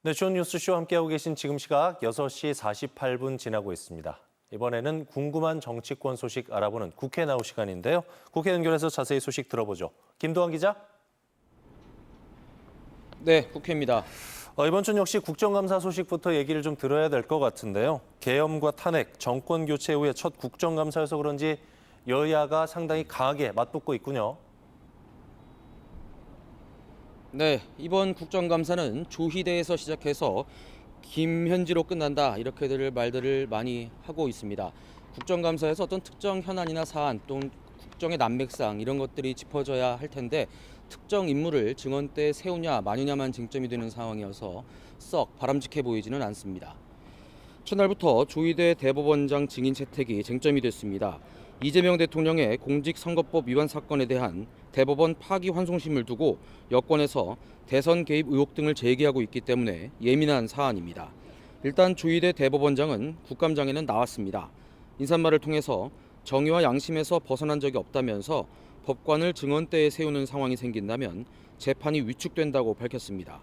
네, 주원 뉴스쇼 함께하고 계신 지금 시각 6시 48분 지나고 있습니다. 이번에는 궁금한 정치권 소식 알아보는 국회 나우 시간인데요. 국회 연결해서 자세히 소식 들어보죠. 김도환 기자. 네, 국회입니다. 이번 주 역시 국정감사 소식부터 얘기를 좀 들어야 될 것 같은데요. 계엄과 탄핵, 정권 교체 후에 첫 국정감사여서 그런지 여야가 상당히 강하게 맞붙고 있군요. 네, 이번 국정감사는 조희대에서 시작해서 김현지로 끝난다 이렇게들 말들을 많이 하고 있습니다. 국정감사에서 어떤 특정 현안이나 사안 또는 국정의 난맥상 이런 것들이 짚어져야 할 텐데 특정 인물을 증언대에 세우냐 마느냐만 쟁점이 되는 상황이어서 썩 바람직해 보이지는 않습니다. 첫날부터 조희대 대법원장 증인 채택이 쟁점이 됐습니다. 이재명 대통령의 공직선거법 위반 사건에 대한 대법원 파기환송심을 두고 여권에서 대선 개입 의혹 등을 제기하고 있기 때문에 예민한 사안입니다. 일단 조희대 대법원장은 국감장에는 나왔습니다. 인사말을 통해서 정의와 양심에서 벗어난 적이 없다면서 법관을 증언대에 세우는 상황이 생긴다면 재판이 위축된다고 밝혔습니다.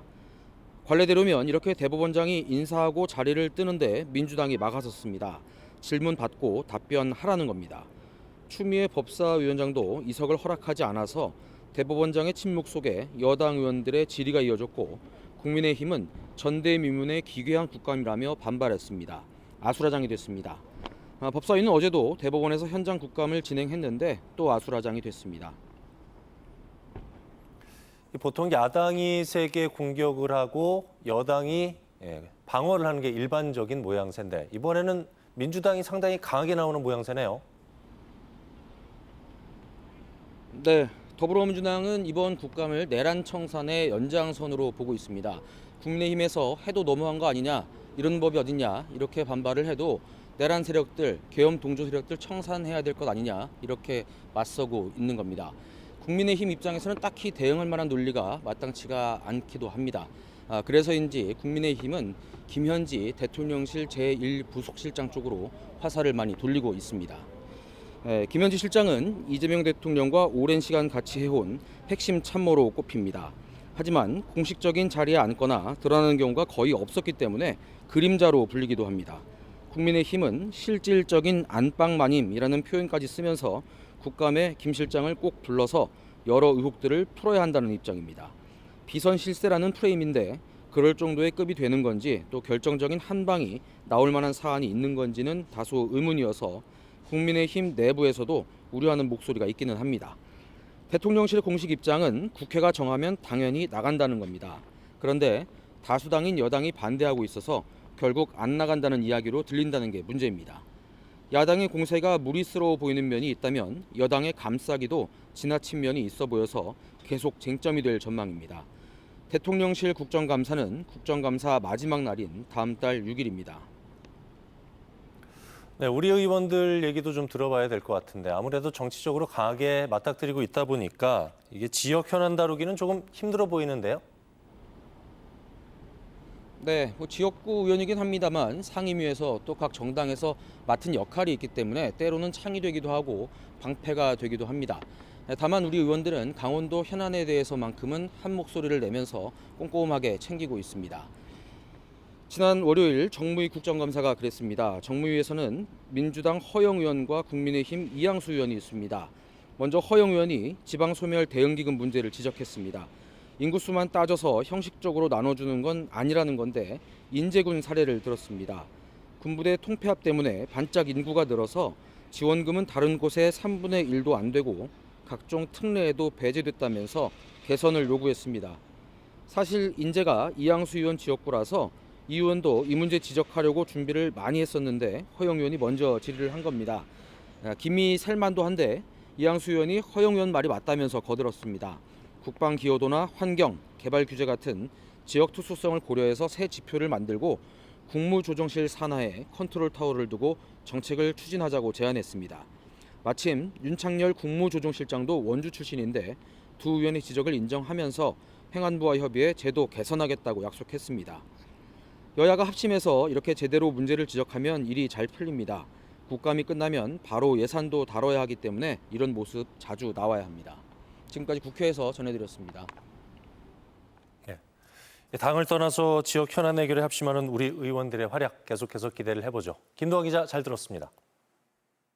관례대로면 이렇게 대법원장이 인사하고 자리를 뜨는데 민주당이 막아섰습니다. 질문 받고 답변하라는 겁니다. 추미애 법사위원장도 이석을 허락하지 않아서 대법원장의 침묵 속에 여당 의원들의 질의가 이어졌고 국민의힘은 전대미문의 기괴한 국감이라며 반발했습니다. 아수라장이 됐습니다. 법사위는 어제도 대법원에서 현장 국감을 진행했는데 또 아수라장이 됐습니다. 보통 야당이 세게 공격을 하고 여당이 방어를 하는 게 일반적인 모양새인데 이번에는 민주당이 상당히 강하게 나오는 모양새네요. 네, 더불어민주당은 이번 국감을 내란 청산의 연장선으로 보고 있습니다. 국민의힘에서 해도 너무한 거 아니냐, 이런 법이 어딨냐 이렇게 반발을 해도 내란 세력들, 계엄 동조 세력들 청산해야 될 것 아니냐 이렇게 맞서고 있는 겁니다. 국민의힘 입장에서는 딱히 대응할 만한 논리가 마땅치가 않기도 합니다. 그래서인지 국민의힘은 김현지 대통령실 제1부속실장 쪽으로 화살을 많이 돌리고 있습니다. 김현지 실장은 이재명 대통령과 오랜 시간 같이 해온 핵심 참모로 꼽힙니다. 하지만 공식적인 자리에 앉거나 드러나는 경우가 거의 없었기 때문에 그림자로 불리기도 합니다. 국민의힘은 실질적인 안방마님이라는 표현까지 쓰면서 국감에 김 실장을 꼭 불러서 여러 의혹들을 풀어야 한다는 입장입니다. 비선 실세라는 프레임인데 그럴 정도의 급이 되는 건지 또 결정적인 한방이 나올 만한 사안이 있는 건지는 다소 의문이어서 국민의힘 내부에서도 우려하는 목소리가 있기는 합니다. 대통령실 공식 입장은 국회가 정하면 당연히 나간다는 겁니다. 그런데 다수당인 여당이 반대하고 있어서 결국 안 나간다는 이야기로 들린다는 게 문제입니다. 야당의 공세가 무리스러워 보이는 면이 있다면 여당의 감싸기도 지나친 면이 있어 보여서 계속 쟁점이 될 전망입니다. 대통령실 국정감사는 국정감사 마지막 날인 다음 달 6일입니다. 네, 우리 의원들 얘기도 좀 들어봐야 될 것 같은데 아무래도 정치적으로 강하게 맞닥뜨리고 있다 보니까 이게 지역 현안 다루기는 조금 힘들어 보이는데요. 네, 지역구 의원이긴 합니다만 상임위에서 또 각 정당에서 맡은 역할이 있기 때문에 때로는 창의되기도 하고 방패가 되기도 합니다. 다만 우리 의원들은 강원도 현안에 대해서만큼은 한 목소리를 내면서 꼼꼼하게 챙기고 있습니다. 지난 월요일 정무위 국정감사가 그랬습니다. 정무위에서는 민주당 허영 의원과 국민의힘 이양수 의원이 있습니다. 먼저 허영 의원이 지방소멸 대응기금 문제를 지적했습니다. 인구수만 따져서 형식적으로 나눠주는 건 아니라는 건데 인제군 사례를 들었습니다. 군부대 통폐합 때문에 반짝 인구가 늘어서 지원금은 다른 곳에 3분의 1도 안 되고 각종 특례에도 배제됐다면서 개선을 요구했습니다. 사실 인제가 이양수 의원 지역구라서 이 의원도 이 문제 지적하려고 준비를 많이 했었는데 허영 의원이 먼저 질의를 한 겁니다. 김이 살만도 한데 이양수 의원이 허영 의원 말이 맞다면서 거들었습니다. 국방 기여도나 환경, 개발 규제 같은 지역 특수성을 고려해서 새 지표를 만들고 국무조정실 산하에 컨트롤 타워를 두고 정책을 추진하자고 제안했습니다. 마침 윤창열 국무조정실장도 원주 출신인데 두 의원의 지적을 인정하면서 행안부와 협의해 제도 개선하겠다고 약속했습니다. 여야가 합심해서 이렇게 제대로 문제를 지적하면 일이 잘 풀립니다. 국감이 끝나면 바로 예산도 다뤄야 하기 때문에 이런 모습 자주 나와야 합니다. 지금까지 국회에서 전해드렸습니다. 당을 떠나서 지역 현안 해결에 합심하는 우리 의원들의 활약 계속해서 기대를 해보죠. 김도환 기자 잘 들었습니다.